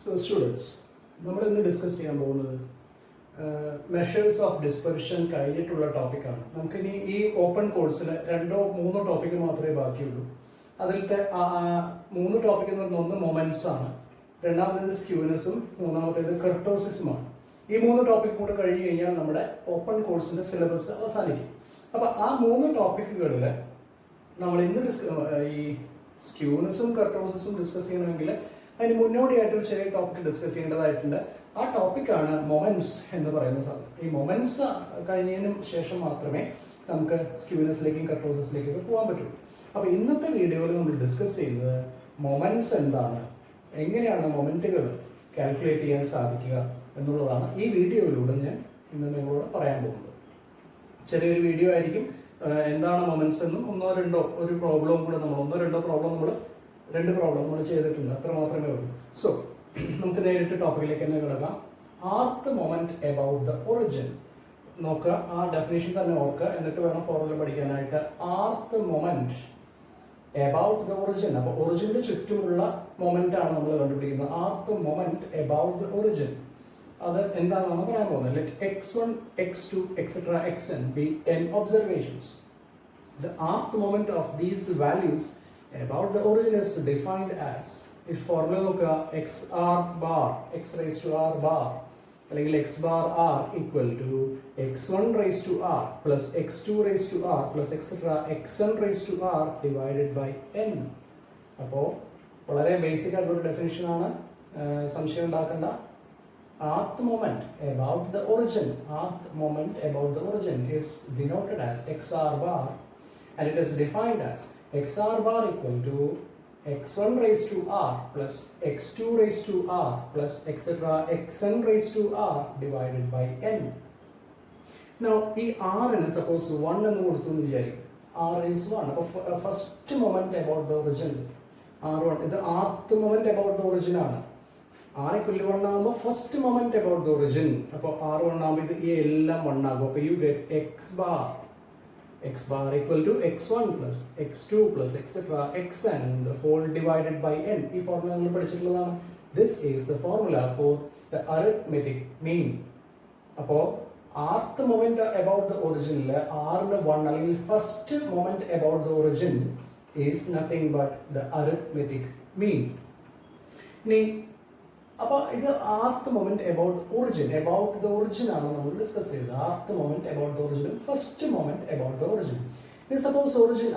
So students, നമ്മൾ ഇന്ന് discuss ചെയ്യാൻ പോകുന്നത് മെഷേഴ്സ് ഓഫ് ഡിസ്പെർഷൻ കഴിഞ്ഞിട്ടുള്ള ടോപ്പിക്കാണ്. നമുക്കിനി ഈ ഓപ്പൺ കോഴ്സിൽ 2-3 ടോപ്പിക്ക് മാത്രമേ ബാക്കിയുള്ളൂ. അതിലത്തെ 3 ടോപ്പിക് എന്ന് പറഞ്ഞാൽ ഒന്ന് മൊമെന്റ്സ് ആണ്, രണ്ടാമത്തേത് സ്ക്യൂനെസ്സും, മൂന്നാമത്തേത് കർട്ടോസിസുമാണ്. ഈ 3 ടോപ്പിക് കൂടെ കഴിഞ്ഞ് കഴിഞ്ഞാൽ നമ്മുടെ ഓപ്പൺ കോഴ്സിന്റെ സിലബസ് അവസാനിക്കും. അപ്പോൾ ആ 3 ടോപ്പിക്കുകളിൽ നമ്മൾ ഇന്ന് ഈ സ്ക്യൂനെസ്സും കർട്ടോസിസും ഡിസ്കസ് ചെയ്യണമെങ്കിൽ അതിന് മുന്നോടിയായിട്ടൊരു ചെറിയ ടോപ്പിക് ഡിസ്കസ് ചെയ്യേണ്ടതായിട്ടുണ്ട്. ആ ടോപ്പിക്കാണ് മൊമെന്റ്സ് എന്ന് പറയുന്ന സാധനം. ഈ മൊമെന്റ്സ് കഴിഞ്ഞതിന് ശേഷം മാത്രമേ നമുക്ക് സ്ക്യൂനെസ്സിലേക്കും കർട്ടോസിസിലേക്കും പോകാൻ പറ്റുള്ളൂ. അപ്പോൾ ഇന്നത്തെ വീഡിയോയിൽ നമ്മൾ ഡിസ്കസ് ചെയ്യുന്നത് മൊമെന്റ്സ് എന്താണ്, എങ്ങനെയാണ് മൊമെന്റുകൾ കാൽക്കുലേറ്റ് ചെയ്യാൻ സാധിക്കുക എന്നുള്ളതാണ് ഈ വീഡിയോയിലൂടെ ഞാൻ ഇന്ന് നിങ്ങളോട് പറയാൻ പോകുന്നത്. ചെറിയൊരു വീഡിയോ ആയിരിക്കും. എന്താണ് മൊമെന്റ്സ് എന്നും ഒരു പ്രോബ്ലവും കൂടെ നമ്മൾ 2 പ്രോബ്ലം നമ്മൾ ചെയ്തിട്ടുണ്ട്, അത്ര മാത്രമേ ഉള്ളൂ. സോ നമുക്ക് നേരിട്ട് ടോപ്പിക്കിലേക്ക് തന്നെ കിടക്കാം. ആർത്ത് മൊമെന്റ് അബൌട്ട് ദ ഒറിജിൻ നോക്കുക, ആ ഡെഫിനേഷൻ തന്നെ ഓർക്കുക, എന്നിട്ട് വേണം ഫോർമുല പഠിക്കാനായിട്ട്. ആർത്ത് മൊമെന്റ് അബൌട്ട് ദ ഒറിജിൻ, അപ്പോൾ ഒറിജിന്റെ ചുറ്റുമുള്ള മൊമെന്റ് ആണ് നമ്മൾ കണ്ടുപിടിക്കുന്നത്. ആർത്ത് മൊമെന്റ് അബൌട്ട് ദ ഒറിജിൻ അത് എന്താണെന്നാണ് പറയാൻ പോകുന്നത്. Let x1, x2, etc. xn be n observations. The arc moment of these values about the origin is defined as, if formula നോക്കുക, xr bar x raised to r bar അല്ലെങ്കിൽ x bar r equal to x1 raised to r plus x2 raised to r plus etc. xn raised to r divided by n. അപ്പോൾ വളരെ basic ആയിട്ടുള്ള definition ആണ്, സംശയം ഉണ്ടാക്കേണ്ട. Arc moment about the origin. Arc moment about the origin is denoted as xr bar, and it is defined as xr bar equal to x1 raised to r plus x2 raised to r plus etc. xn raised to r divided by n. Now ഈ r ന് suppose 1 എന്ന് കൊടുത്തു എന്ന് വിചാരിക്കും. r is 1. അപ്പോൾ first moment about the origin r1. ഇത് rth moment about the origin ആണ്. r equal to 1 ആകുമ്പോൾ first moment about the origin. അപ്പോൾ r1 ആകുമ്പോൾ ഇത് ഈ എല്ലാം 1 ആകും. അപ്പോൾ you get x bar equal to x1 plus x2 plus etc. xn the whole divided by n. ഈ ഫോർമുല നമ്മൾ പഠിച്ചിട്ടുള്ളതാണ്. This is the formula for the arithmetic mean. അപ്പോൾ ആർത്ത് മൊമെന്റ് അബൌട്ട് ദ ഒറിജിനിൽ r ന് 1 അല്ലെങ്കിൽ first moment about the origin is nothing but the arithmetic mean. ഇനി അപ്പോൾ ഇത് rth moment about the origin ആണ് നമ്മൾ ഡിസ്കസ് ചെയ്തത്. ആർത്ത് മൊമെന്റ് അബൌട്ട് ദ ഒറിജിനും first moment about the origin. ഇനി suppose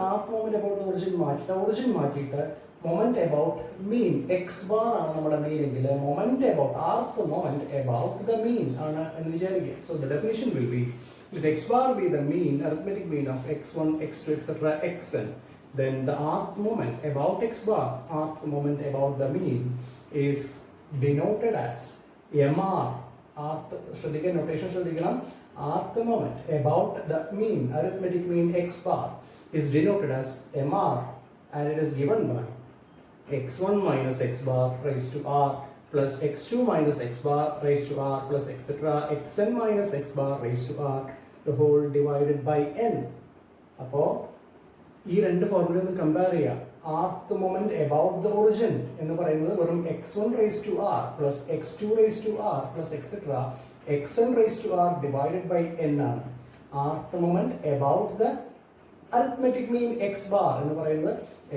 rth moment about the origin മാറ്റിയിട്ട് moment about mean X bar ആണ് നമ്മുടെ മീൻ എങ്കിൽ ആർത്ത് മൊമെന്റ് അബൌട്ട് ദ മീൻ ആണ് എന്ന് വിചാരിക്കുക. So the definition will be if x bar be the mean, arithmetic mean of x1, x2, etc. xn, then the arth moment about x bar, arth moment about the mean, is denoted as mr. ശ്രദ്ധിക്കുക, notation ശ്രദ്ധിക്കണം. arth moment about the mean, arithmetic mean x bar, is denoted as mr, and it is given by x1 minus x bar raised to r plus x2 minus x bar raised to r plus etc. xn minus x bar raised to r the whole divided by n. അപ്പോൾ ഈ 2 formula ഒന്ന് compare ചെയ്യാം. ആർത്ത് moment about the origin എന്ന് പറയുന്നത് വെറും x1 raised to r plus x2 raised to r plus etc. xn raised to r divided by n ആണ്. Rth moment about the arithmetic mean x bar എന്ന് പറയുന്നത്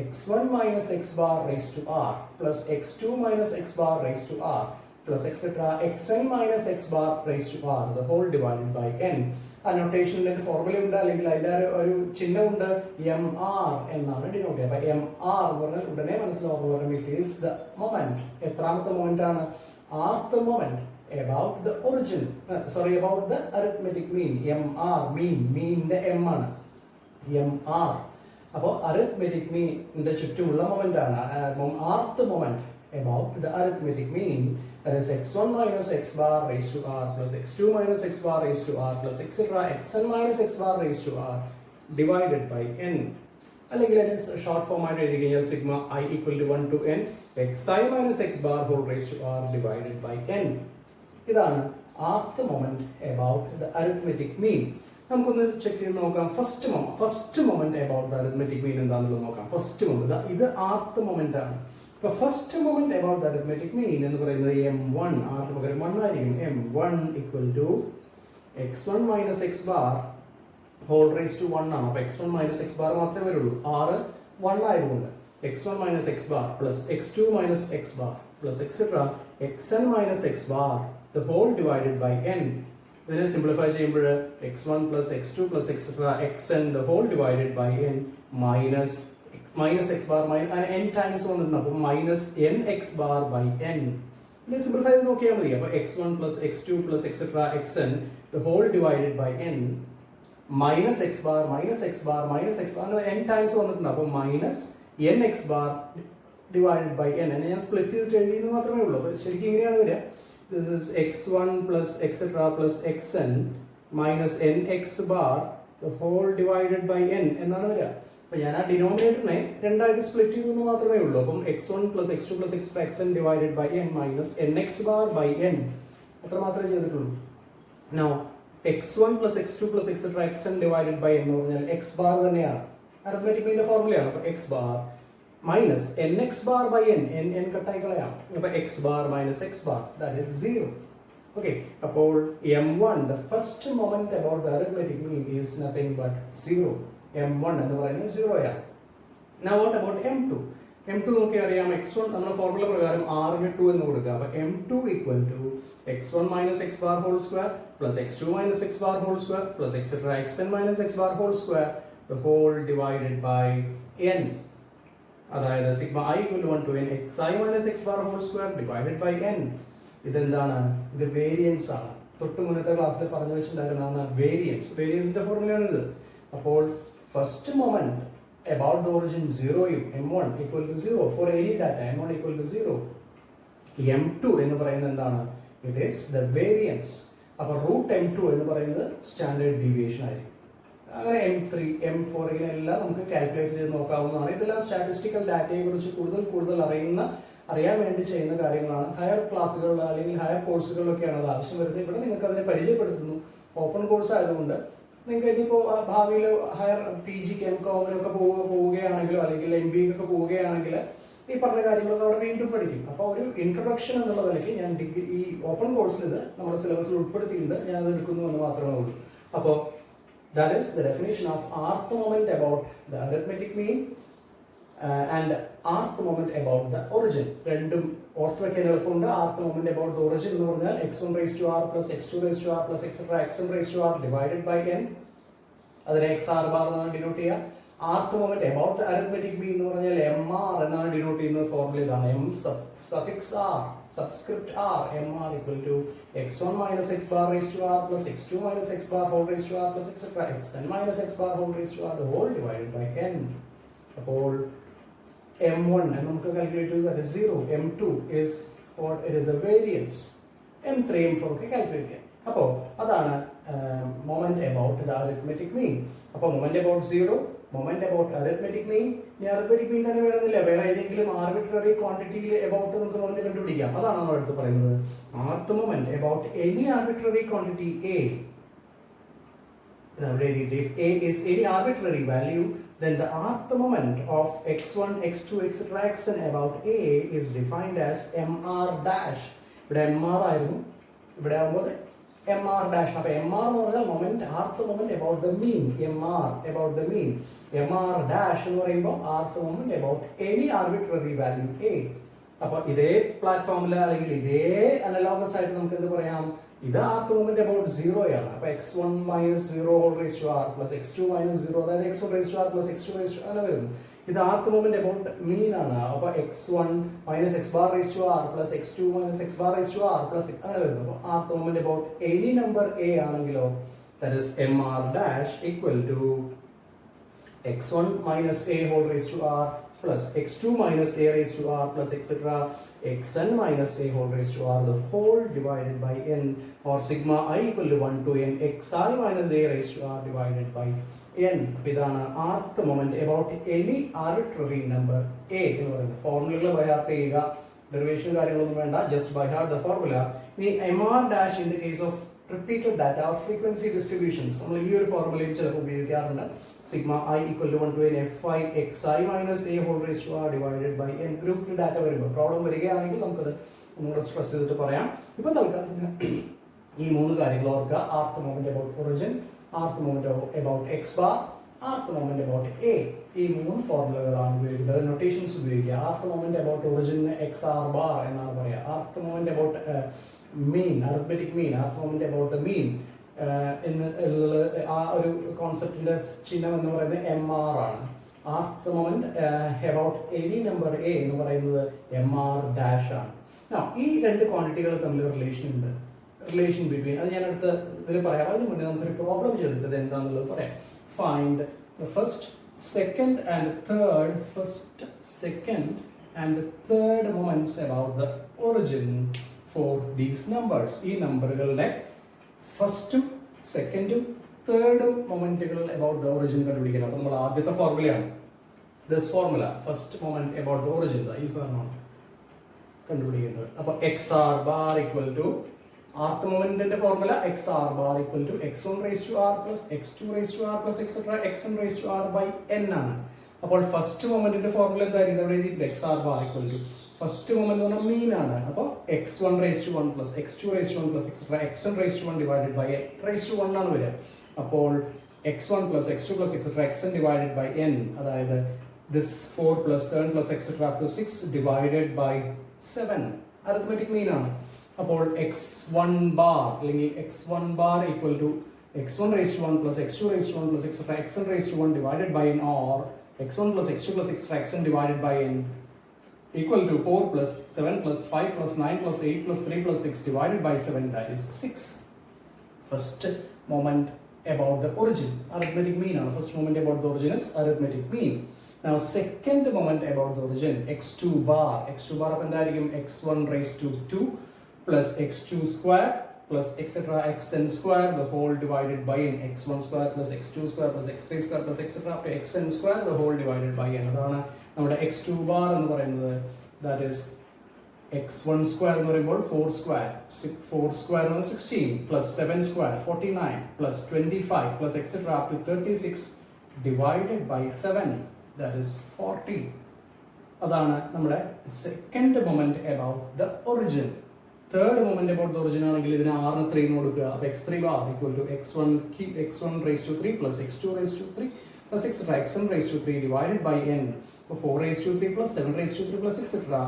x1 minus x bar raised to r plus x2 minus x bar raised to r plus etc. xn minus x bar raised to r the whole divided by n. ആ നൊട്ടേഷനിൽ ഒരു formula ഉണ്ട്, അല്ലെങ്കിൽ അതിൻ്റെ ഒരു ചിഹ്നമുണ്ട്, mr എന്നാണ് denote ചെയ്യുക. അപ്പോൾ mr എന്ന് പറഞ്ഞാൽ ഉടനെ മനസ്സിലാവുന്ന ഇറ്റ് ഈസ് ദ മൊമെന്റ്. എത്രാമത്തെ മൊമെന്റ് ആണ്? Rth moment about the origin, about the arithmetic mean. mr മീനിന്റെ m ആണ് mr. അപ്പോൾ arithmetic mean ചുറ്റുമുള്ള മൊമെന്റ് ആണ് rth moment about the arithmetic mean, that is x1 minus x bar raised to r plus x2 minus x bar raised to r plus etc. xn minus x bar raised to r divided by n. അല്ലെങ്കിൽ അതിന് short form ആയിട്ട് എഴുതി കഴിഞ്ഞാൽ sigma i equal to 1 to n xi minus x bar whole raised to r divided by n. ഇതാണ് rth moment about the arithmetic mean. നമുക്കൊന്ന് check ചെയ്ത് നോക്കാം. First moment about the arithmetic mean എന്താണെന്നുള്ളത് നോക്കാം. First moment ഇത് rth moment ആണ്. അപ്പോൾ first moment about the arithmetic mean എന്ന് പറയുന്നത് m1 r പകരം 1 ആയിരിക്കും. m1 equal to x1 minus x bar whole raised to 1 ആണ്. അപ്പോൾ x1 minus x bar മാത്രമേ വരുള്ളൂ. r 1 ആയതുകൊണ്ട് x1 minus x bar plus x2 minus x bar plus etc. xn minus x bar the whole divided by n. ഇതിനെ simplify ചെയ്യുമ്പോൾ x1 plus x2 plus etc. xn the whole divided by n minus x bar n times വന്നിട്ടുണ്ട്. അപ്പോൾ minus n x bar by n. ഇതിനെ simplify ചെയ്ത് നോക്കിയാൽ മതി. അപ്പോൾ x1 plus x2 plus etc. xn the whole divided by n minus x bar minus x bar minus x bar n times വന്നിട്ടുണ്ട്. അപ്പോൾ minus n x bar divided by n. എന്നെ ഞാൻ split ചെയ്തിട്ട് എഴുതിയെന്ന് മാത്രമേ ഉള്ളൂ. അപ്പോൾ ശരിക്കും ഇങ്ങനെയാണ് വരിക. This is x1 plus etc. plus xn minus nx bar the whole divided by n എന്നാണ് വരിക. അപ്പോൾ ഞാൻ ആ ഡിനോമിനേറ്ററിനെ രണ്ടായിട്ട് സ്പ്ലിറ്റ് ചെയ്തെന്ന് മാത്രമേ ഉള്ളൂ. അപ്പം x1 plus x2 plus etc. xn divided by n minus nx bar by n അത്ര മാത്രമേ ചെയ്തിട്ടുള്ളൂ. Now x1 plus x2 plus etc. xn divided by n എന്ന് പറഞ്ഞാൽ x bar തന്നെയാണ്. അരിത്മെറ്റിക് മീനിന്റെ ഫോർമുലയാണ്. അപ്പോൾ x bar minus n x bar by n n കട്ടായി കളയാം. അപ്പോൾ x bar minus x bar that is 0. Okay, അപ്പോൾ m1 the first moment about the arithmetic mean is nothing but 0. m1 എന്ന് പറയുന്നത് 0 ആണ്. Now what about m2? m2 നോക്കി അറിയാം. x1 നമ്മുടെ ഫോർമുല പ്രകാരം r ന് 2 എന്ന് കൊടുക്കുക. അപ്പോൾ m2 equal to x1 minus x bar whole square plus x2 minus x bar whole square plus etc. xn minus x bar whole square the whole divided by n. അതായത് sigma i equal to 1 to n xi minus x bar whole square divided by n. ഇതെന്താണ്? ഇത് variance ആണ്. തൊട്ട് മുന്നത്തെ ക്ലാസ്സിൽ പറഞ്ഞു വെച്ചിട്ടുണ്ടായിരുന്ന വേരിയൻസിന്റെ ഫോർമുലയാണ് ഇത്. അപ്പോൾ first moment about the origin 0 m1 equal to 0 for any data m1 equal to 0. m2 എന്ന് പറയുന്നത് എന്താണ്? It is the variance. അപ്പോൾ root m2 എന്ന് പറയുന്നത് സ്റ്റാൻഡേർഡ് ഡീവിയേഷൻ ആയിരിക്കും. അങ്ങനെ m3 m4 ഇങ്ങനെയെല്ലാം നമുക്ക് കാൽക്കുലേറ്റ് ചെയ്ത് നോക്കാവുന്നതാണ്. ഇതെല്ലാം സ്റ്റാറ്റിസ്റ്റിക്കൽ ഡാറ്റയെ കുറിച്ച് കൂടുതൽ അറിയാൻ വേണ്ടി ചെയ്യുന്ന കാര്യങ്ങളാണ്. ഹയർ ക്ലാസ്സുകളിൽ അല്ലെങ്കിൽ ഹയർ കോഴ്സുകളിലൊക്കെയാണ് അത് ആവശ്യം വരുന്നത്. ഇവിടെ നിങ്ങൾക്ക് അതിനെ പരിചയപ്പെടുത്തുന്നു. ഓപ്പൺ കോഴ്സ് ആയതുകൊണ്ട് നിങ്ങൾക്ക് ഇനിയിപ്പോൾ ഭാവിയിൽ ഹയർ PG എംകോമിനൊക്കെ പോവുകയാണെങ്കിലോ അല്ലെങ്കിൽ MBA പോവുകയാണെങ്കിൽ ഈ പറഞ്ഞ കാര്യങ്ങളൊക്കെ അവിടെ വീണ്ടും പഠിക്കും. അപ്പോൾ ഒരു ഇൻട്രൊഡക്ഷൻ എന്നുള്ള നിലയ്ക്ക് ഞാൻ ഈ ഓപ്പൺ കോഴ്സിൽ ഇത് നമ്മുടെ സിലബസിൽ ഉൾപ്പെടുത്തിയിട്ടുണ്ട്. ഞാൻ അത് എടുക്കുന്നു എന്ന് മാത്രമേ ഉള്ളൂ. അപ്പോൾ that is the definition of rth moment about the arithmetic mean and rth moment about the origin. രണ്ടും ഓർത്ത് വെക്കാൻ എളുപ്പമുണ്ട്. rth moment about the origin എന്ന് പറഞ്ഞാൽ x1 raised to r plus x2 raised to r plus etc. xn raised to r divided by n. അതിനെ xr bar എന്നാണ് denote ചെയ്യുക. rth moment about the arithmetic mean എന്ന് പറഞ്ഞാൽ mr എന്നാണ് denote ചെയ്യുന്ന formula ഇതാണ്. m suffix r subscript r mr equal to x1 minus x bar raised to r plus x2 minus x bar whole raised to r plus etc. xn minus x bar whole raised to r the whole divided by n. അപ്പോൾ m1 നമുക്ക് calculate ചെയ്തു, that is 0. m2 is what? It is a variance. m3 m4 ഒക്കെ calculate ചെയ്യാം. അപ്പോൾ അതാണ് moment about the arithmetic mean. അപ്പോൾ moment about 0, moment about arithmetic mean. ഇനി arithmetic mean തന്നെ വേണമെന്നില്ല, വേറെ ഏതെങ്കിലും ആർബിട്രറി ക്വാണ്ടിറ്റിയിൽ about നമുക്ക് moment കണ്ടുപിടിക്കാം. അതാണ് നമ്മൾ അടുത്ത് പറയുന്നത്. rth moment about any arbitrary quantity a. If a is any arbitrary value, then the rth moment of x1, x2, etc. xn about a is defined as mr dash. ഇവിടെ mr ആയിരുന്നു, ഇവിടെ ആകുമ്പോൾ mr dash. അപ്പോൾ mr എന്ന് പറഞ്ഞാൽ moment, rth moment about the mean. mr about the mean. mr dash എന്ന് പറയുമ്പോൾ rth moment about any arbitrary value a. അപ്പോൾ ഇതേ പ്ലാറ്റ്ഫോമിൽ അല്ലെങ്കിൽ ഇതേ അനലോഗസ് ആയിട്ട് നമുക്ക് എന്ത് പറയാം? ഇത് rth moment about 0 ആണ്. അപ്പോൾ x1 minus 0 whole raised to r plus x2 minus 0, അതായത് x1 raised to r plus x2 raised to അങ്ങനെ വരുന്നു. ഇത് rth moment about mean ആണ്. അപ്പോൾ x1 minus x bar raised to r plus x2 minus x bar raised to r plus അങ്ങനെ വരുന്നു. അപ്പോൾ rth moment about any number a ആണെങ്കിലോ that is mr dash equal to x1 minus a whole raised to r plus x2 minus a raised to r plus etc. xn minus a whole raised to r the whole divided by n, or sigma I equal to 1 to n xi minus a raised to r divided by n. ഇതാണ് rth moment about any arbitrary number a എന്ന് പറയുന്നത്. Formula by heart ചെയ്യുക, derivation കാര്യങ്ങളൊന്നും വേണ്ട, just by heart the formula. ഈ mr dash in the case of repeated data or frequency distributions നമ്മൾ ഈ ഒരു ഫോർമുലയിൽ ചിലപ്പോൾ ഉപയോഗിക്കാറുണ്ട്. Sigma i equal to 1 to n fi xi minus a whole raise to r divided by n. ഗ്രൂപ്പിൽ data വരുമ്പോൾ problem വരികയാണെങ്കിൽ നമുക്കത് ഒന്നുകൂടെ സ്ട്രെസ് ചെയ്തിട്ട് പറയാം. ഇപ്പൊ തൽക്കാലത്തിന് ഈ മൂന്ന് കാര്യങ്ങൾ ഓർക്കുക. Rth moment about origin, rth moment about X bar, rth moment about A. ഈ മൂന്ന് ഫോർമുലകളാണ് ഉപയോഗിക്കുന്നത്. നൊട്ടേഷൻസ് ഉപയോഗിക്കുക. ആർത്ത് മൊമെന്റ് അബൌട്ട് ഒറിജിന് എക്സ് ആർ ബാർ എന്നാണ് പറയുക. Rth moment about mean, arithmetic mean, rth moment about മീൻ എന്നുള്ള ആ ഒരു കോൺസെപ്റ്റിന്റെ ചിഹ്നം എന്ന് പറയുന്നത് എം ആർ ആണ്. Rth moment about any number A എന്ന് പറയുന്നത് എം ആർ ഡാഷ് ആണ്. ഈ രണ്ട് ക്വാണ്ടിറ്റികൾ തമ്മിൽ റിലേഷൻ ഉണ്ട്. റിലേഷൻ ബിറ്റ്വീൻ അത് ഞാൻ അടുത്ത ഇതിൽ പറയാം. അതിന് മുന്നേ നമുക്കൊരു പ്രോബ്ലം ചെയ്തിട്ട് എന്താണെന്നുള്ളത് പറയാം. Find first second and third moments about the origin for these numbers. ഈ നമ്പറുകളുടെ ഫസ്റ്റും സെക്കൻഡും തേർഡും മൊമെന്റുകൾ അബൌട്ട് ദ ഒറിജിൻ കണ്ടുപിടിക്കണം. അപ്പൊ നമ്മൾ ആദ്യത്തെ ഫോർമുലയാണ് this formula. First moment about the origin ഈ സാധനമാണ് കണ്ടുപിടിക്കേണ്ടത്. അപ്പൊ x R bar equal to rth മൊമെന്റിന്റെ formula x R bar equal to x1 raise to r plus x2 raise to r plus etcetera xn raise to r by n ആണ്. അപ്പോൾ first മൊമെന്റിന്റെ formula എന്തായിരിക്കും? ഇവിടെ എഴുതിയിട്ടുണ്ട് x R bar equal to first moment എന്ന് പറഞ്ഞാൽ mean ആണ്. അപ്പോൾ x1 raise to 1 plus x2 raise to 1 plus etcetera xn raise to 1 divided by n raise to 1 ആണ് വരിക. അപ്പോൾ x1 plus x2 plus etcetera xn divided by n, അതായത് this 4 plus 7 plus etc up to 6 divided by 7 arithmetic mean ആണ്. അപ്പോൾ x1 bar അല്ലെങ്കിൽ x1 bar equal to x1 raised to 1 plus x2 raised to 1 plus etc xn raised to 1 divided by n, or x1 plus x2 plus etc xn divided by n equal to 4 plus 7 plus 5 plus 9 plus 8 plus 3 plus 6 divided by 7, that is 6. First moment about the origin, arithmetic mean. First moment about the origin is arithmetic mean. Now second moment about the origin, x2 bar. x2 bar up and x1 raised to 2 plus x2 square plus etc xn square the whole divided by n, x1 square plus x2 square plus x3 square plus etc up to xn square the whole divided by n. അതാണ് നമ്മുടെ x2 bar എന്ന് പറയുന്നത്. That is x1 square എന്ന് പറയുമ്പോൾ 4 square, 4 square എന്ന് 16 plus 7 square 49 plus 25 plus etc up to 36 divided by 7, that is 40. അതാണ് നമ്മുടെ second moment about the origin. Third moment about the origin ആണെങ്കിൽ ഇതിന് r ന് 3 എന്ന് കൊടുക്കുക. അപ്പോൾ x3 bar equal to x1 raised to 3 plus x2 raised to 3 plus etc xn raised to 3 divided by n. അപ്പോൾ 4 raised to 3 plus 7 raised to 3 plus etc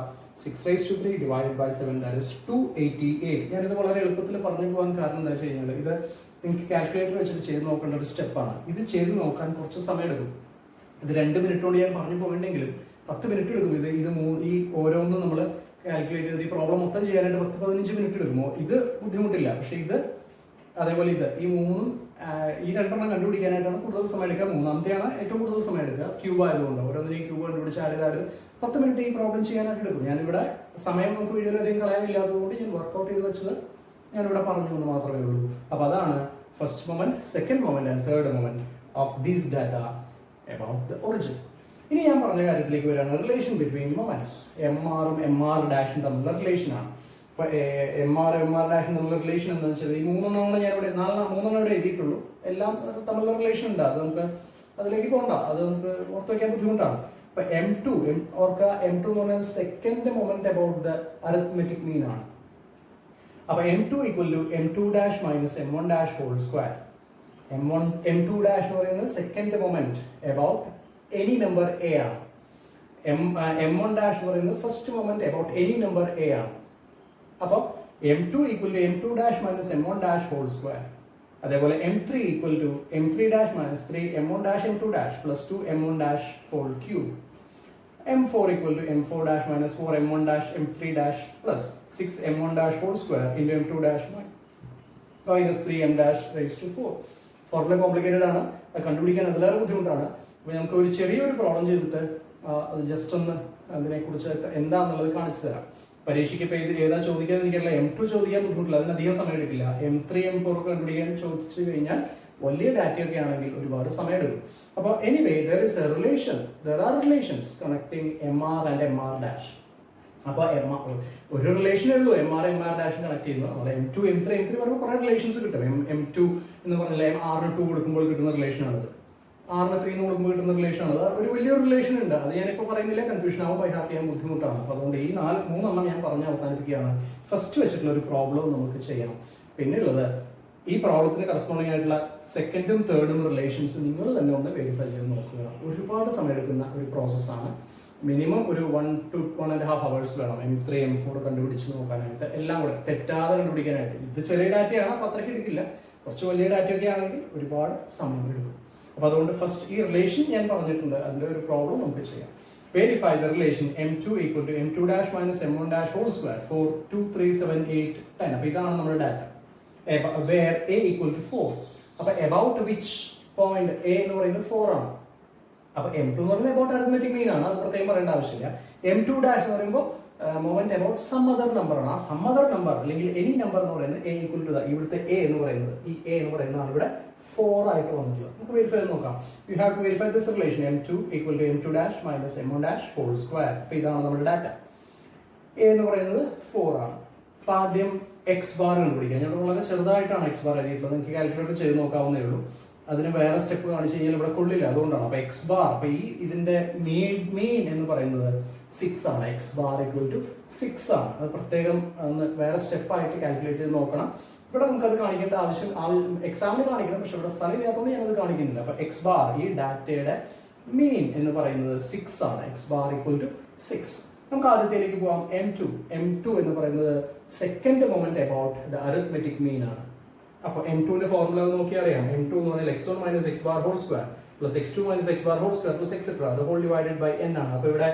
6 raised to 3 divided by 7, that is 288. ഞാനിത് വളരെ എളുപ്പത്തിൽ പറഞ്ഞു പോകാൻ കാരണം എന്താ വെച്ച് കഴിഞ്ഞാൽ ഇത് നിങ്ങൾക്ക് കാൽക്കുലേറ്റർ വെച്ചിട്ട് ചെയ്ത് നോക്കേണ്ട ഒരു സ്റ്റെപ്പാണ്. ഇത് ചെയ്ത് നോക്കാൻ കുറച്ച് സമയം എടുക്കും. ഇത് 2 മിനിറ്റ് കൊണ്ട് ഞാൻ പറഞ്ഞു പോകണ്ടെങ്കിലും 10 മിനിറ്റ് എടുക്കും. ഈ ഓരോന്നും നമ്മൾ കാൽക്കുലേറ്റ് ചെയ്ത് ഈ പ്രോബ്ലം മൊത്തം ചെയ്യാനായിട്ട് 10-15 മിനിറ്റ് എടുക്കുമോ? ഇത് ബുദ്ധിമുട്ടില്ല. പക്ഷെ ഇത് അതേപോലെ ഈ രണ്ടെണ്ണം കണ്ടുപിടിക്കാനായിട്ടാണ് കൂടുതൽ സമയം എടുക്കുക. മൂന്നാമത്തെയാണ് ഏറ്റവും കൂടുതൽ സമയം എടുക്കുക, ക്യൂബ് ആയതുകൊണ്ട്. ഓരോന്നിനും ക്യൂബ് കണ്ടുപിടിച്ച് ആയത് 10 മിനിറ്റ് ഈ പ്രോബ്ലം ചെയ്യാനായിട്ട് എടുക്കും. ഞാനിവിടെ സമയം നമുക്ക് വീഡിയോയിൽ അധികം കളയാനില്ലാത്തതുകൊണ്ട് ഞാൻ വർക്ക്ഔട്ട് ചെയ്ത് വെച്ചത് ഞാനിവിടെ പറഞ്ഞു എന്ന് മാത്രമേ ഉള്ളൂ. അപ്പോൾ അതാണ് first moment, second moment and third moment of these data about the origin. ഇനി ഞാൻ പറഞ്ഞ കാര്യത്തിലേക്ക് വരികയാണ്. Relation between moments. എം ആറും എം ആർ ഡാഷും തമ്മിലുള്ള റിലേഷനാണ്. ഇപ്പൊ എം ആർ ഡാഷും തമ്മിലുള്ള റിലേഷൻ എന്താണെന്ന് വെച്ചാൽ ഈ മൂന്നെണ്ണമാണ് ഞാൻ ഇവിടെ മൂന്നെണ്ണം ഇവിടെ എഴുതിയിട്ടുള്ളൂ. എല്ലാം തമ്മിലുള്ള റിലേഷൻ ഉണ്ട്. അത് നമുക്ക് അതിലേക്ക് പോകണ്ട, അത് നമുക്ക് ഓർത്ത് വയ്ക്കാൻ ബുദ്ധിമുട്ടാണ്. ഇപ്പൊ M2 ഓർക്കുക, M2 എന്ന് പറഞ്ഞാൽ second moment about the arithmetic mean ആണ്. അപ്പൊ M2 equal to M2 dash minus M1 dash whole square. M2 dash എന്ന് പറയുന്നത് second moment about any number a ആണ്. M1 ഡാഷ് എന്ന് പറയുന്നത് first moment about any number a ആണ്. അപ്പോൾ M2 equal to M2 dash minus M1 dash whole square. അതേപോലെ M3 equal to M3 dash minus 3 M1 dash M2 dash plus 2 M1 dash whole cube. M4 equal to M4 dash minus 4 M1 dash M3 dash plus 6 M1 dash whole square into M2 dash minus 3 M dash raise to 4. Formula complicated ആണ്, അത് കണ്ടുപിടിക്കാൻ അതിലേറെ ബുദ്ധിമുട്ടാണ്. അപ്പോൾ നമുക്ക് ഒരു ചെറിയൊരു problem ചെയ്തിട്ട് അത് ജസ്റ്റ് ഒന്ന് അതിനെക്കുറിച്ച് എന്താണെന്നുള്ളത് കാണിച്ചു തരാം. പരീക്ഷയ്ക്ക് ഇപ്പോൾ ഏതാ ചോദിക്കാൻ എനിക്കറിയില്ല. M2 ചോദിക്കാൻ ബുദ്ധിമുട്ടില്ല, അതിനധികം സമയം എടുക്കില്ല. M3 M4 ഒക്കെ കണ്ടുപിടിക്കാൻ ചോദിച്ചു കഴിഞ്ഞാൽ വലിയ ഡാറ്റയൊക്കെ ആണെങ്കിൽ ഒരുപാട് സമയം എടുക്കും. അപ്പോൾ anyway there are relations connecting MR and MR dash. അപ്പോൾ ഒരു റിലേഷനേ ഉള്ളൂ MR MR' കണക്ട് ചെയ്യുന്നത്. നമ്മൾ M2 M3 പറയുമ്പോൾ കുറേ റിലേഷൻസ് കിട്ടും. M2 എന്ന് പറഞ്ഞാൽ R 2 കൊടുക്കുമ്പോൾ കിട്ടുന്ന റിലേഷനാണത്, R 3 എന്ന് കൊടുക്കുമ്പോൾ കിട്ടുന്ന റിലേഷനാണ്. ഒരു വലിയൊരു റിലേഷൻ ഉണ്ട്, അത് ഞാനിപ്പോൾ പറയുന്നില്ല, കൺഫ്യൂഷൻ ആവും, ബൈ ഹാർട്ട് ചെയ്യാൻ ബുദ്ധിമുട്ടാണ്. അപ്പോൾ അതുകൊണ്ട് ഈ മൂന്നെണ്ണം ഞാൻ പറഞ്ഞ് അവസാനിപ്പിക്കുകയാണ്. ഫസ്റ്റ് വെച്ചിട്ടുള്ള ഒരു പ്രോബ്ലം നമുക്ക് ചെയ്യണം. പിന്നെ ഉള്ളത് ഈ പ്രോബ്ലത്തിന് കറസ്പോണ്ടിങ് ആയിട്ടുള്ള സെക്കൻഡും തേർഡും റിലേഷൻസ് നിങ്ങൾ തന്നെ ഒന്ന് വെരിഫൈ ചെയ്ത് നോക്കുക. ഒരുപാട് സമയം എടുക്കുന്ന ഒരു പ്രോസസ്സാണ്. മിനിമം ഒരു 1 to 1.5 hours വേണം M3 M4 കണ്ടുപിടിച്ച് നോക്കാനായിട്ട്, എല്ലാം കൂടെ തെറ്റാതെ കണ്ടുപിടിക്കാനായിട്ട്. ഇത് ചെറിയ ഡാറ്റയാണ്, അപ്പോൾ അത്രയ്ക്ക് എടുക്കില്ല. കുറച്ച് വലിയ ഡാറ്റയൊക്കെ ആണെങ്കിൽ ഒരുപാട് സമയം എടുക്കും. അപ്പോൾ അതുകൊണ്ട് ഫസ്റ്റ് ഈ റിലേഷൻ ഞാൻ പറഞ്ഞിട്ടുണ്ട്, അതിൻ്റെ ഒരു പ്രോബ്ലം നമുക്ക് ചെയ്യാം. Verify the relation M2 = M2' - M1' whole square 4 2 3 7 8 10. അപ്പോൾ ഇതാണ് നമ്മുടെ ഡാറ്റ. Where A = 4. അപ്പോൾ about which point A എന്ന് പറയുന്നത് 4 ആണ്. അപ്പോൾ M2 എന്ന് പറയുന്നത് about arithmetic mean ആണ്, അത് പ്രത്യേകം പറയേണ്ട ആവശ്യമില്ല. M2' എന്ന് പറയുമ്പോൾ moment about some other number ആണ്. ആ some other number അല്ലെങ്കിൽ any number എന്ന് പറയുന്നത് A = ഇവിടുത്തെ A എന്ന് പറയുന്നത്, ഈ A എന്ന് പറയുന്നതാണ് ഇവിടെ 4 ആയിട്ട് വന്നിട്ടുള്ളത്. നമുക്ക് വെരിഫൈ ചെയ്ത് നോക്കാം. You have to verify this relation M2 = M2' - M1' whole square. അപ്പോൾ ഇതാണ് നമ്മുടെ ഡാറ്റ. A എന്ന് പറയുന്നത് 4 ആണ്. അപ്പോൾ ആദ്യം X bar കണ്ടുപിടിക്കാം. ഞാൻ വളരെ ചെറുതായിട്ടാണ് X bar എഴുതിയിട്ടുള്ളത്, നിങ്ങൾക്ക് കാൽക്കുലേറ്റർ ചെയ്ത് നോക്കാവുന്നേ ഉള്ളൂ. അതിന് വേറെ സ്റ്റെപ്പ് കാണിച്ച് കഴിഞ്ഞാൽ ഇവിടെ കൊള്ളില്ല, അതുകൊണ്ടാണ്. അപ്പോൾ X bar, അപ്പോൾ ഇതിന്റെ മീൻ എന്ന് പറയുന്നത് 6 ആണ്. X bar = 6 ആണ്. അത് പ്രത്യേകം വേറെ സ്റ്റെപ്പായിട്ട് കാൽക്കുലേറ്റ് ചെയ്ത് നോക്കണം. ഇവിടെ നമുക്കത് കാണിക്കേണ്ട ആവശ്യം എക്സാമിന് കാണിക്കണം, പക്ഷെ ഇവിടെ സ്ഥലമില്ലാത്തതുകൊണ്ട് ഞാനത് കാണിക്കുന്നില്ല. അപ്പോൾ X bar, ഈ ഡാറ്റയുടെ മീൻ എന്ന് പറയുന്നത് 6 ആണ്. X bar = 6. നമുക്ക് ആദ്യത്തേക്ക് പോവാം. M2 എന്ന് പറയുന്നത് second moment about the arithmetic mean ആണ്. അപ്പോൾ M2ന്റെ ഫോർമുല നോക്കിയാൽ അറിയാം. M2 എന്ന് പറഞ്ഞാൽ x1 - x bar whole square plus x2 - x bar whole square plus etc. the whole divided by n ആണ്. അപ്പോൾ ഇവിടെ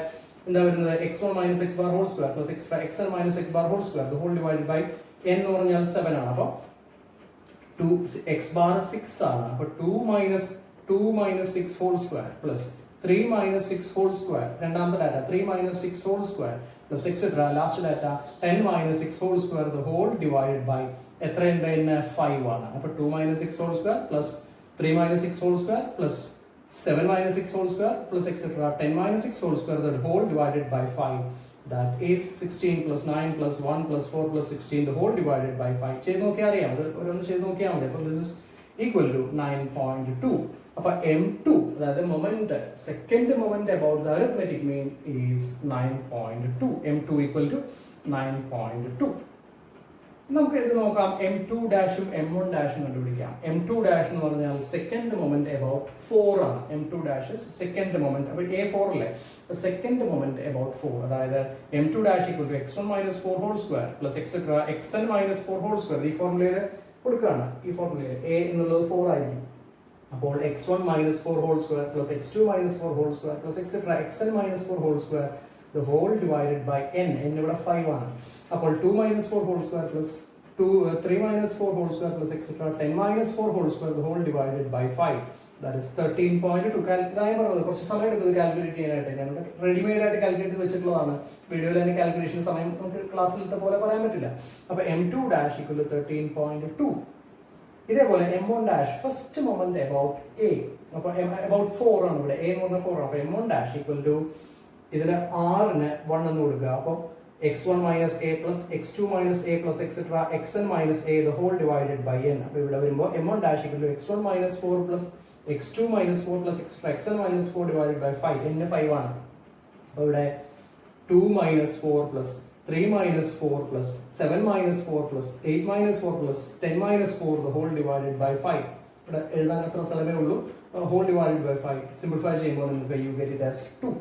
എന്താ വരുന്നത്? x1 - x bar whole square plus xn - x bar whole square the whole divided by n എന്ന് പറഞ്ഞാൽ 7 ആണ്. അപ്പോൾ x bar 6 ആണ്. അപ്പോൾ 2 - 6 whole square plus 3 - 6 whole square, രണ്ടാമത്തെ data 3 - 6 whole square plus etc. Last data 10 - 6 whole square the whole divided by എത്രയുണ്ട്? 5 ആണ്. അപ്പോൾ 2 - 6 whole square plus 3 - 6 whole square plus 7 - 6 whole square plus etc. 10 - 6 whole square the whole divided by 5. That is 16 plus 9 plus 1 plus 4 plus 16 the whole divided by 5. ചെയ്ത് നോക്കിയാൽ അറിയാം, അത് ഓരോന്ന് ചെയ്ത് നോക്കിയാൽ മതി. അപ്പോൾ this is equal to 9.2. അപ്പോൾ M2, അതായത് moment, second moment about the arithmetic mean is 9.2. M2 = 9.2. നമുക്ക് ഇത് നോക്കാം. M2' M1' കണ്ടുപിടിക്കാം. M2' എന്ന് പറഞ്ഞാൽ സെക്കൻഡ് മൊമെന്റ് അബൌട്ട് 4 ആണ്. M2' സെക്കൻഡ് മൊമെന്റ്, അപ്പോൾ A4 അല്ലേ, സെക്കൻഡ് മൊമെന്റ് അബൌട്ട് 4. അതായത് M2' = x1 - 4 whole square plus etc. xn - 4 whole square. ഈ ഫോർമുലയിൽ കൊടുക്കുകയാണ്. ഈ ഫോർമുലയിൽ A എന്നുള്ളത് 4 ആയിരിക്കും. അപ്പോൾ x1 - 4 whole square plus x2 - 4 whole square plus etc. xn - 4 whole square the whole divided by n. n ഇവിടെ 5 ആണ്. അപ്പോൾ 2 - 4 whole square plus 3 - 4 whole square plus etc. 10 - 4 whole square the whole divided by 5. That is 13.2. ഇതായി പറഞ്ഞത് കുറച്ച് സമയം എടുക്കുന്നത് calculate ചെയ്യാനായിട്ട്. ഞാനിവിടെ റെഡിമെയ്ഡ് ആയിട്ട് കാൽക്കുലേറ്റ് വെച്ചിട്ടുള്ളതാണ്. വീഡിയോയിൽ തന്നെ കാൽക്കുലേഷൻ സമയം നമുക്ക് ക്ലാസ്സിലത്തെ പോലെ പറയാൻ പറ്റില്ല. അപ്പോൾ M2' = 13.2. ഇതേപോലെ M1' first moment about A. അപ്പോൾ അബൌട്ട് 4 ആണ് ഇവിടെ. A എന്ന് പറഞ്ഞാൽ 4 ആണ്. അപ്പോൾ M1' = ഇതിന് R ന് 1 എന്ന് കൊടുക്കുക. അപ്പോൾ x1 - a plus x2 - a plus etc. xn - a the whole divided by n. അപ്പോൾ ഇവിടെ വരുമ്പോൾ M1' = x1 - 4 plus x2 - 4 plus etc. xn - 4 divided by 5. n 5 ആണ്. അപ്പോൾ ഇവിടെ 2 - 4 plus 3 - 4 plus 7 - 4 plus 8 - 4 plus 10 - 4 the whole divided by 5. ഇവിടെ എഴുതാൻ അത്ര സ്ഥലമേ ഉള്ളൂ. whole divided by 5 സിംപ്ലിഫൈ ചെയ്യുമ്പോൾ നിങ്ങൾക്ക് you get it as 2.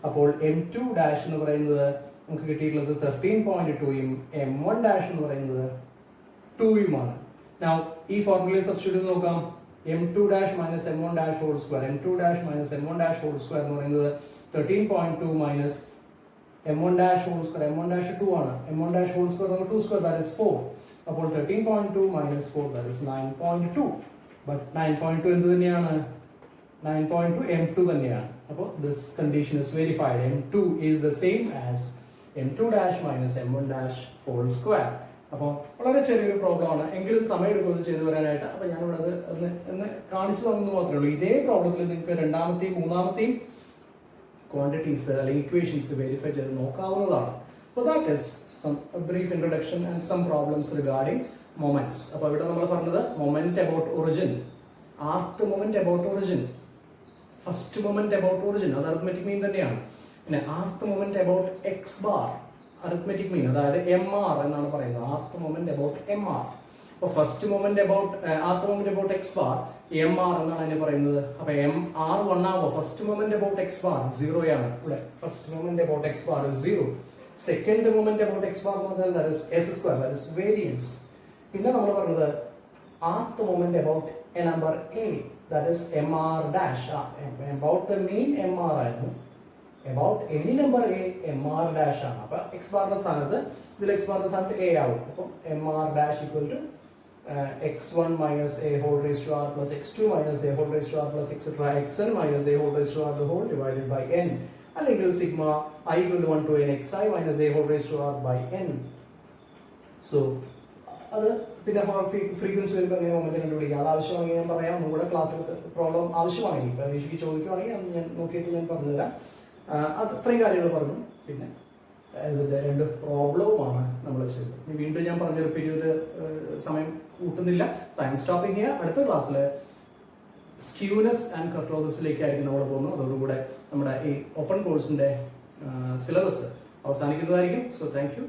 അപ്പോൾ M2' എന്ന് പറയുന്നത് നമുക്ക് കിട്ടിയിട്ടുള്ളത് 13.2ഉം M1' എന്ന് പറയുന്നത് 2ഉമാണ്. Now ഈ ഫോർമുലയിൽ സബ്സ്റ്റിറ്റ്യൂട്ട് നോക്കാം. M2' - M1' whole square, M2' - M1' whole square എന്ന് പറയുന്നത് 13.2 minus M1' whole square, M1' 2 ആണ്. M1' whole square നമ്മൾ 2 square, that is 4. അപ്പോൾ 13.2 minus 4, that is 9.2. But 9.2 എന്ത് തന്നെയാണ്? 9.2 M2 തന്നെയാണ്. അപ്പോൾ this condition is verified. M2 is the same as M2' minus M1' whole square. അപ്പോൾ വളരെ ചെറിയൊരു പ്രോബ്ലം ആണ്, എങ്കിലും സമയം എടുക്കും അത് ചെയ്തു വരാനായിട്ട്. അപ്പോൾ ഞാനിവിടെ അത് ഒന്ന് കാണിച്ചു തന്നു മാത്രമേ ഉള്ളൂ. ഇതേ പ്രോബ്ലത്തിൽ നിങ്ങൾക്ക് രണ്ടാമത്തെയും മൂന്നാമത്തെയും ക്വാണ്ടിറ്റീസ് അല്ലെങ്കിൽ ഇക്വേഷൻസ് വെരിഫൈ ചെയ്ത് നോക്കാവുന്നതാണ്. So that is some a brief introduction and some problems regarding moments. അപ്പോൾ ഇവിടെ നമ്മൾ പറഞ്ഞത് moment about origin, rth moment about origin, first moment about origin, അത് arithmetic mean തന്നെയാണ്. പിന്നെ rth moment about x bar, arithmetic mean, അതായത് mr എന്നാണ് പറയുന്നത്. rth moment about mr. അപ്പോൾ first moment about rth moment about x bar mr എന്നാണ് അതിനെ പറയുന്നത്. അപ്പോൾ mr 1 ആവുമ്പോൾ first moment about x bar 0 ആണ്. ഇവിടെ first moment about x bar is 0. Second moment about x bar എന്ന് പറഞ്ഞാൽ that is s square, that is variance. പിന്നെ നമ്മൾ പറഞ്ഞത് rth moment about a number a, that is mr dash. About the mean mr ആയിരുന്നു. About any number a mr dash ആണ്. അപ്പോൾ x bar ന്റെ സ്ഥാനത്ത് ഇതിൽ x bar ന്റെ സ്ഥാനത്ത് a ആവും. അപ്പോൾ mr dash equal to x1 minus a whole raised to r plus x2 minus a whole raised to r plus etc. xn minus a whole raised to r the whole divided by n. അല്ലെങ്കിൽ sigma I equal to 1 to n xi minus a whole raised to r by n. So അത് പിന്നെ frequency വരുമ്പോൾ എങ്ങനെ moment കണ്ടുപിടിക്കുക, അത് ആവശ്യമാണെങ്കിൽ ഞാൻ പറയാം. നമ്മുടെ ക്ലാസ്സിൽ പ്രോബ്ലം ആവശ്യമാണെങ്കിൽ പരീക്ഷയ്ക്ക് ചോദിക്കുവാണെങ്കിൽ അത് ഞാൻ നോക്കിയിട്ട് ഞാൻ പറഞ്ഞുതരാം. അത് ഇത്രയും കാര്യങ്ങൾ പറഞ്ഞു. പിന്നെ ഇതിൻ്റെ 2 പ്രോബ്ലവുമാണ് നമ്മൾ ചെയ്തത്. വീണ്ടും ഞാൻ പറഞ്ഞ റിപ്പീറ്റ് ചെയ്ത് സമയം കൂട്ടുന്നില്ല. So I'm stopping here. അടുത്ത ക്ലാസ്സിൽ സ്ക്യൂനെസ് ആൻഡ് കർട്ടോസിലേക്കായിരിക്കും നമ്മൾ പോകുന്നത്. അതോടുകൂടെ നമ്മുടെ ഈ ഓപ്പൺ കോഴ്സിൻ്റെ സിലബസ് അവസാനിക്കുന്നതായിരിക്കും. So thank U.